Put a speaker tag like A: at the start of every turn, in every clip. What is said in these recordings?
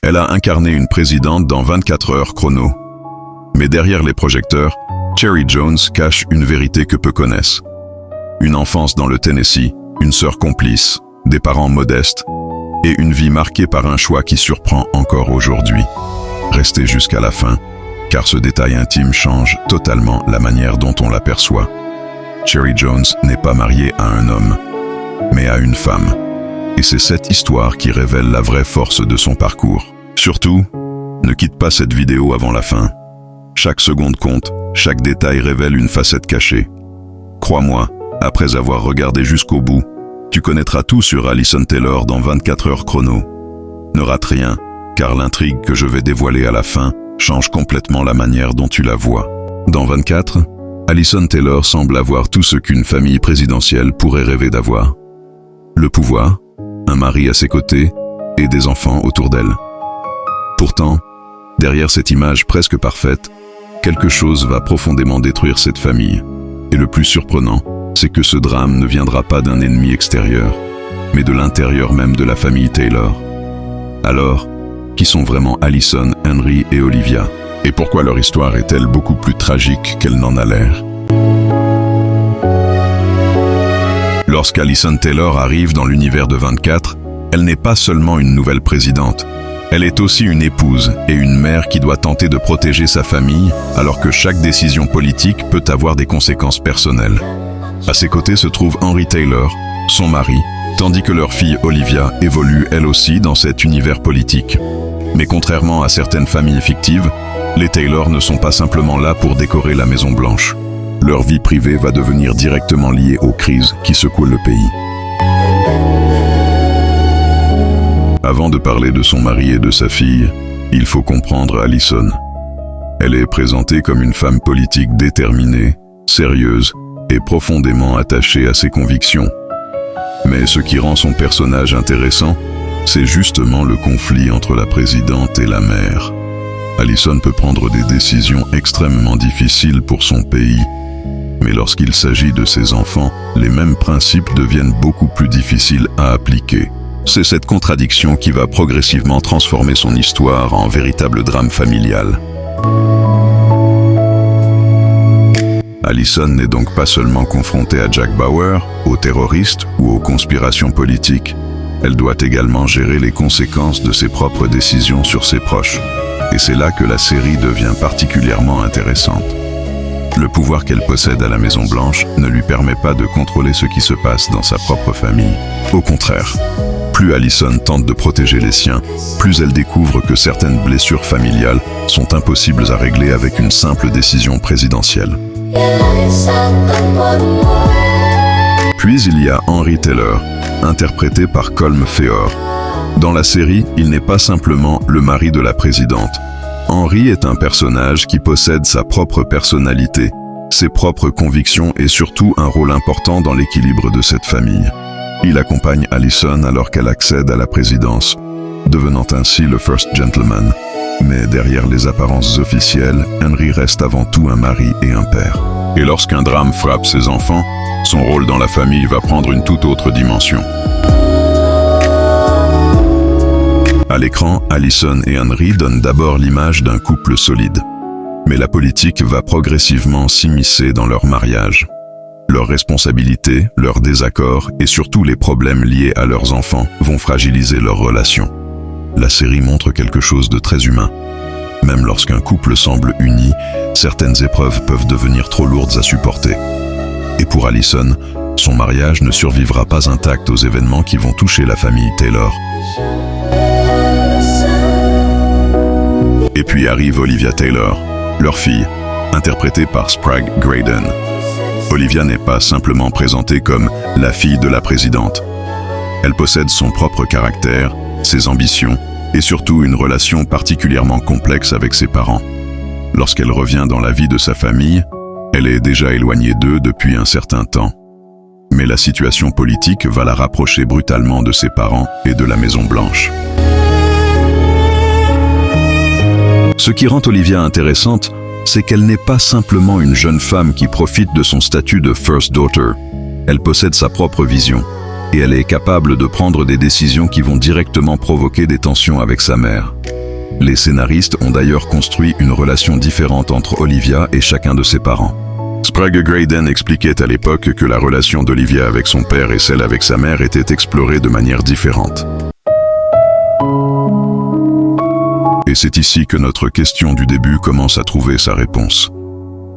A: Elle a incarné une présidente dans 24 heures chrono. Mais derrière les projecteurs, Cherry Jones cache une vérité que peu connaissent. Une enfance dans le Tennessee, une sœur complice, des parents modestes, et une vie marquée par un choix qui surprend encore aujourd'hui. Restez jusqu'à la fin, car ce détail intime change totalement la manière dont on l'aperçoit. Cherry Jones n'est pas mariée à un homme, mais à une femme. Et c'est cette histoire qui révèle la vraie force de son parcours. Surtout, ne quitte pas cette vidéo avant la fin. Chaque seconde compte, chaque détail révèle une facette cachée. Crois-moi, après avoir regardé jusqu'au bout, tu connaîtras tout sur Alyson Taylor dans 24 heures chrono. Ne rate rien, car l'intrigue que je vais dévoiler à la fin change complètement la manière dont tu la vois. Dans 24, Alyson Taylor semble avoir tout ce qu'une famille présidentielle pourrait rêver d'avoir. Le pouvoir, un mari à ses côtés et des enfants autour d'elle. Pourtant, derrière cette image presque parfaite, quelque chose va profondément détruire cette famille. Et le plus surprenant, c'est que ce drame ne viendra pas d'un ennemi extérieur, mais de l'intérieur même de la famille Taylor. Alors, qui sont vraiment Alyson, Henry et Olivia? Et pourquoi leur histoire est-elle beaucoup plus tragique qu'elle n'en a l'air? Lorsqu'Alyson Taylor arrive dans l'univers de 24, elle n'est pas seulement une nouvelle présidente. Elle est aussi une épouse et une mère qui doit tenter de protéger sa famille, alors que chaque décision politique peut avoir des conséquences personnelles. À ses côtés se trouve Henry Taylor, son mari, tandis que leur fille Olivia évolue elle aussi dans cet univers politique. Mais contrairement à certaines familles fictives, les Taylor ne sont pas simplement là pour décorer la Maison Blanche. Leur vie privée va devenir directement liée aux crises qui secouent le pays. Avant de parler de son mari et de sa fille, il faut comprendre Alyson. Elle est présentée comme une femme politique déterminée, sérieuse et profondément attachée à ses convictions. Mais ce qui rend son personnage intéressant, c'est justement le conflit entre la présidente et la mère. Alyson peut prendre des décisions extrêmement difficiles pour son pays, mais lorsqu'il s'agit de ses enfants, les mêmes principes deviennent beaucoup plus difficiles à appliquer. C'est cette contradiction qui va progressivement transformer son histoire en véritable drame familial. Alyson n'est donc pas seulement confrontée à Jack Bauer, aux terroristes ou aux conspirations politiques. Elle doit également gérer les conséquences de ses propres décisions sur ses proches. Et c'est là que la série devient particulièrement intéressante. Le pouvoir qu'elle possède à la Maison Blanche ne lui permet pas de contrôler ce qui se passe dans sa propre famille. Au contraire, plus Alyson tente de protéger les siens, plus elle découvre que certaines blessures familiales sont impossibles à régler avec une simple décision présidentielle. Puis il y a Henry Taylor, interprété par Colm Feore. Dans la série, il n'est pas simplement le mari de la présidente. Henry est un personnage qui possède sa propre personnalité, ses propres convictions et surtout un rôle important dans l'équilibre de cette famille. Il accompagne Alyson alors qu'elle accède à la présidence, devenant ainsi le First Gentleman. Mais derrière les apparences officielles, Henry reste avant tout un mari et un père. Et lorsqu'un drame frappe ses enfants, son rôle dans la famille va prendre une toute autre dimension. À l'écran, Alyson et Henry donnent d'abord l'image d'un couple solide. Mais la politique va progressivement s'immiscer dans leur mariage. Leurs responsabilités, leurs désaccords et surtout les problèmes liés à leurs enfants vont fragiliser leur relation. La série montre quelque chose de très humain. Même lorsqu'un couple semble uni, certaines épreuves peuvent devenir trop lourdes à supporter. Et pour Alyson, son mariage ne survivra pas intact aux événements qui vont toucher la famille Taylor. Et puis arrive Olivia Taylor, leur fille, interprétée par Sprague Graydon. Olivia n'est pas simplement présentée comme la fille de la présidente. Elle possède son propre caractère, ses ambitions et surtout une relation particulièrement complexe avec ses parents. Lorsqu'elle revient dans la vie de sa famille, elle est déjà éloignée d'eux depuis un certain temps. Mais la situation politique va la rapprocher brutalement de ses parents et de la Maison Blanche. Ce qui rend Olivia intéressante, c'est qu'elle n'est pas simplement une jeune femme qui profite de son statut de First Daughter. Elle possède sa propre vision, et elle est capable de prendre des décisions qui vont directement provoquer des tensions avec sa mère. Les scénaristes ont d'ailleurs construit une relation différente entre Olivia et chacun de ses parents. Sprague Graydon expliquait à l'époque que la relation d'Olivia avec son père et celle avec sa mère étaient explorées de manière différente. Et c'est ici que notre question du début commence à trouver sa réponse.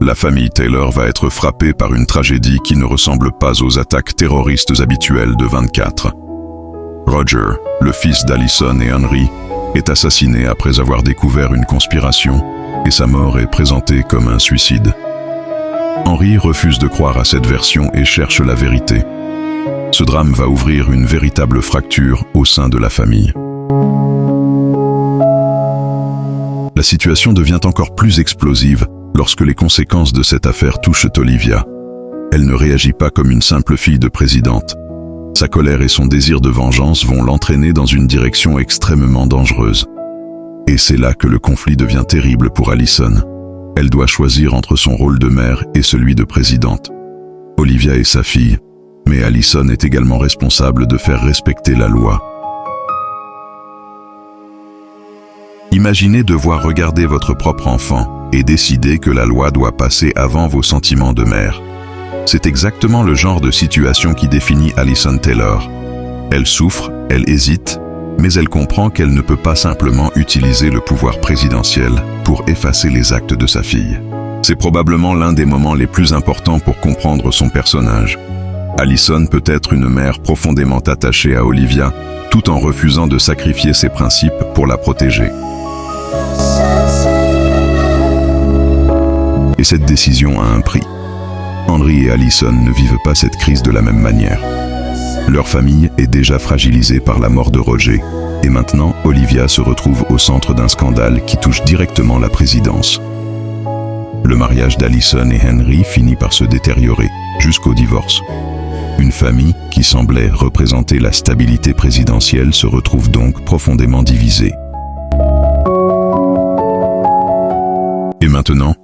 A: La famille Taylor va être frappée par une tragédie qui ne ressemble pas aux attaques terroristes habituelles de 24. Roger, le fils d'Allison et Henry, est assassiné après avoir découvert une conspiration et sa mort est présentée comme un suicide. Henry refuse de croire à cette version et cherche la vérité. Ce drame va ouvrir une véritable fracture au sein de la famille. La situation devient encore plus explosive lorsque les conséquences de cette affaire touchent Olivia. Elle ne réagit pas comme une simple fille de présidente. Sa colère et son désir de vengeance vont l'entraîner dans une direction extrêmement dangereuse. Et c'est là que le conflit devient terrible pour Allison. Elle doit choisir entre son rôle de mère et celui de présidente. Olivia est sa fille, mais Allison est également responsable de faire respecter la loi. Imaginez devoir regarder votre propre enfant et décider que la loi doit passer avant vos sentiments de mère. C'est exactement le genre de situation qui définit Allison Taylor. Elle souffre, elle hésite, mais elle comprend qu'elle ne peut pas simplement utiliser le pouvoir présidentiel pour effacer les actes de sa fille. C'est probablement l'un des moments les plus importants pour comprendre son personnage. Allison peut être une mère profondément attachée à Olivia, tout en refusant de sacrifier ses principes pour la protéger. Et cette décision a un prix. Henry et Allison ne vivent pas cette crise de la même manière. Leur famille est déjà fragilisée par la mort de Roger, et maintenant Olivia se retrouve au centre d'un scandale qui touche directement la présidence. Le mariage d'Allison et Henry finit par se détériorer, jusqu'au divorce. Une famille qui semblait représenter la stabilité présidentielle se retrouve donc profondément divisée. Et maintenant,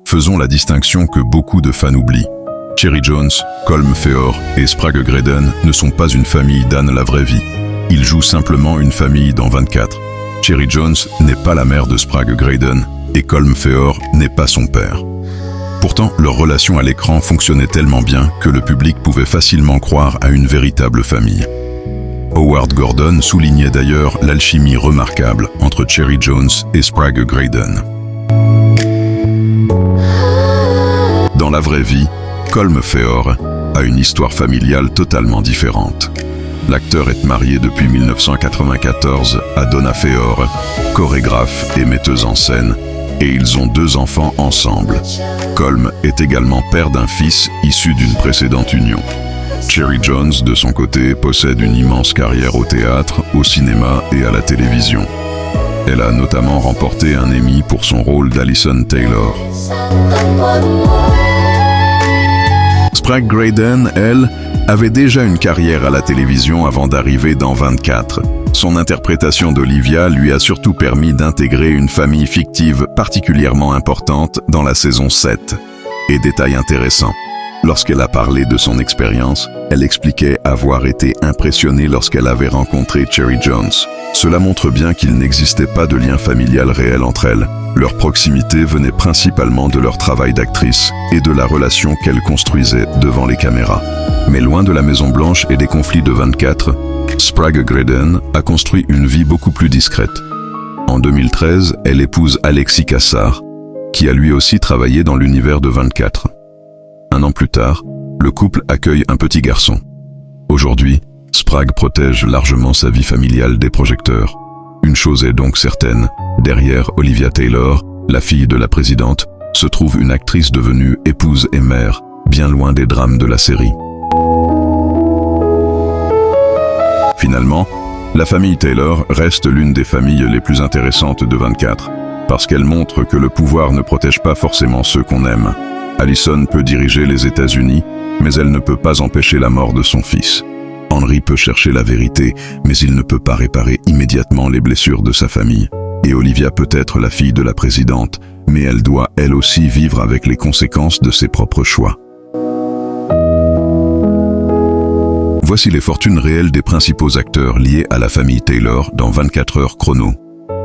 A: faisons la distinction que beaucoup de fans oublient. Cherry Jones, Colm Feore et Sprague Graydon ne sont pas une famille dans la vraie vie. Ils jouent simplement une famille dans 24. Cherry Jones n'est pas la mère de Sprague Graydon et Colm Feore n'est pas son père. Pourtant, leur relation à l'écran fonctionnait tellement bien que le public pouvait facilement croire à une véritable famille. Howard Gordon soulignait d'ailleurs l'alchimie remarquable entre Cherry Jones et Sprague Graydon. Dans la vraie vie, Colm Feore a une histoire familiale totalement différente. L'acteur est marié depuis 1994 à Donna Feore, chorégraphe et metteuse en scène, et ils ont 2 enfants ensemble. Colm est également père d'un fils issu d'une précédente union. Cherry Jones, de son côté, possède une immense carrière au théâtre, au cinéma et à la télévision. Elle a notamment remporté un Emmy pour son rôle d'Allison Taylor. Sprague Graydon, elle, avait déjà une carrière à la télévision avant d'arriver dans 24. Son interprétation d'Olivia lui a surtout permis d'intégrer une famille fictive particulièrement importante dans la saison 7. Et détail intéressant, lorsqu'elle a parlé de son expérience, elle expliquait avoir été impressionnée lorsqu'elle avait rencontré Cherry Jones. Cela montre bien qu'il n'existait pas de lien familial réel entre elles. Leur proximité venait principalement de leur travail d'actrice et de la relation qu'elles construisaient devant les caméras. Mais loin de la Maison Blanche et des conflits de 24, Sprague Graydon a construit une vie beaucoup plus discrète. En 2013, elle épouse Alexis Cassar, qui a lui aussi travaillé dans l'univers de 24. Un an plus tard, le couple accueille un petit garçon. Aujourd'hui, Sprague protège largement sa vie familiale des projecteurs. Une chose est donc certaine, derrière Olivia Taylor, la fille de la présidente, se trouve une actrice devenue épouse et mère, bien loin des drames de la série. Finalement, la famille Taylor reste l'une des familles les plus intéressantes de 24, parce qu'elle montre que le pouvoir ne protège pas forcément ceux qu'on aime. Allison peut diriger les États-Unis, mais elle ne peut pas empêcher la mort de son fils. Henry peut chercher la vérité, mais il ne peut pas réparer immédiatement les blessures de sa famille. Et Olivia peut être la fille de la présidente, mais elle doit elle aussi vivre avec les conséquences de ses propres choix. Voici les fortunes réelles des principaux acteurs liés à la famille Taylor dans 24 heures chrono.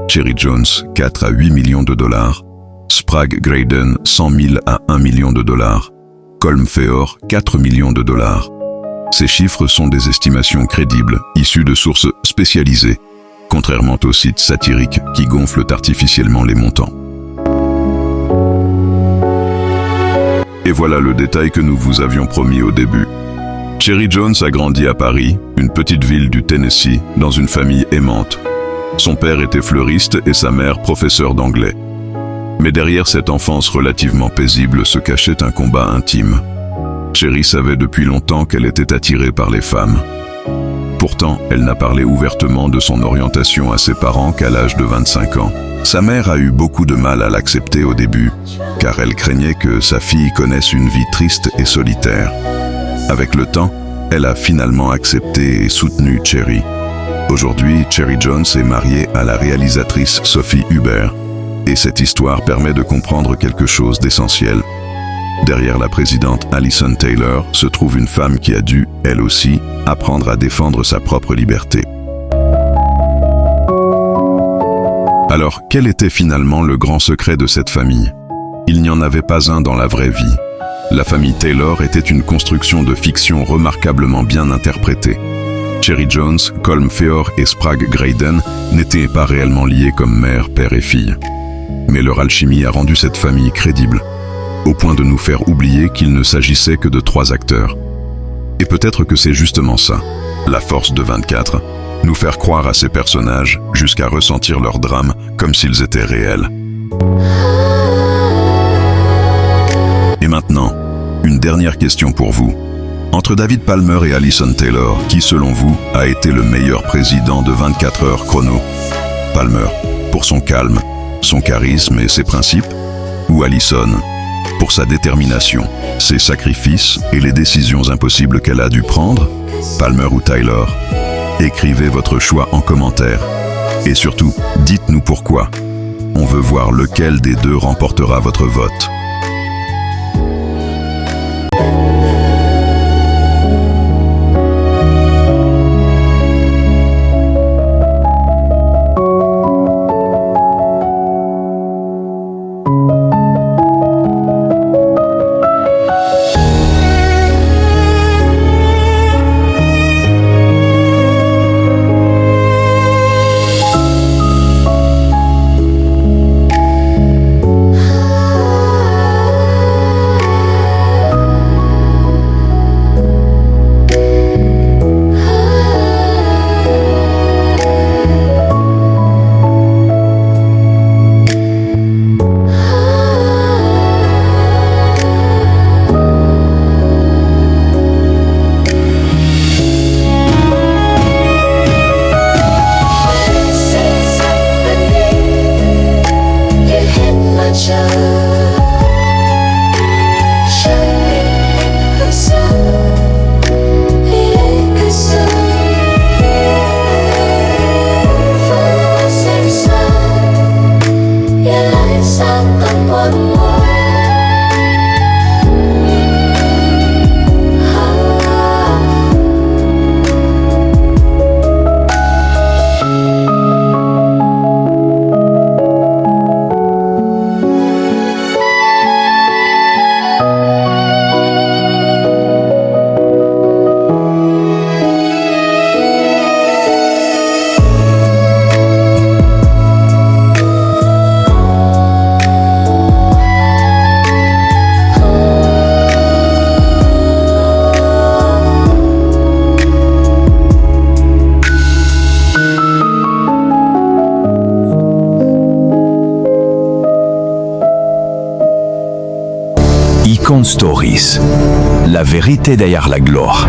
A: Cherry Jones 4 à 8 millions de dollars, Sprague Graydon 100 000 à 1 million de dollars, Colm Feore 4 millions de dollars. Ces chiffres sont des estimations crédibles, issues de sources spécialisées, contrairement aux sites satiriques qui gonflent artificiellement les montants. Et voilà le détail que nous vous avions promis au début. Cherry Jones a grandi à Paris, une petite ville du Tennessee, dans une famille aimante. Son père était fleuriste et sa mère professeure d'anglais. Mais derrière cette enfance relativement paisible se cachait un combat intime. Cherry savait depuis longtemps qu'elle était attirée par les femmes. Pourtant, elle n'a parlé ouvertement de son orientation à ses parents qu'à l'âge de 25 ans. Sa mère a eu beaucoup de mal à l'accepter au début, car elle craignait que sa fille connaisse une vie triste et solitaire. Avec le temps, elle a finalement accepté et soutenu Cherry. Aujourd'hui, Cherry Jones est mariée à la réalisatrice Sophie Huber. Et cette histoire permet de comprendre quelque chose d'essentiel. Derrière la présidente Alison Taylor se trouve une femme qui a dû, elle aussi, apprendre à défendre sa propre liberté. Alors, quel était finalement le grand secret de cette famille? Il n'y en avait pas un dans la vraie vie. La famille Taylor était une construction de fiction remarquablement bien interprétée. Cherry Jones, Colm Feore et Sprague Graydon n'étaient pas réellement liés comme mère, père et fille. Mais leur alchimie a rendu cette famille crédible, au point de nous faire oublier qu'il ne s'agissait que de 3 acteurs. Et peut-être que c'est justement ça, la force de 24, nous faire croire à ces personnages jusqu'à ressentir leur drame comme s'ils étaient réels. Et maintenant, une dernière question pour vous. Entre David Palmer et Alison Taylor, qui selon vous a été le meilleur président de 24 heures chrono? Palmer, pour son calme, son charisme et ses principes, ou Alison, pour sa détermination, ses sacrifices et les décisions impossibles qu'elle a dû prendre? Palmer ou Taylor? Écrivez votre choix en commentaire. Et surtout, dites-nous pourquoi. On veut voir lequel des deux remportera votre vote.
B: Icon Stories, la vérité derrière la gloire.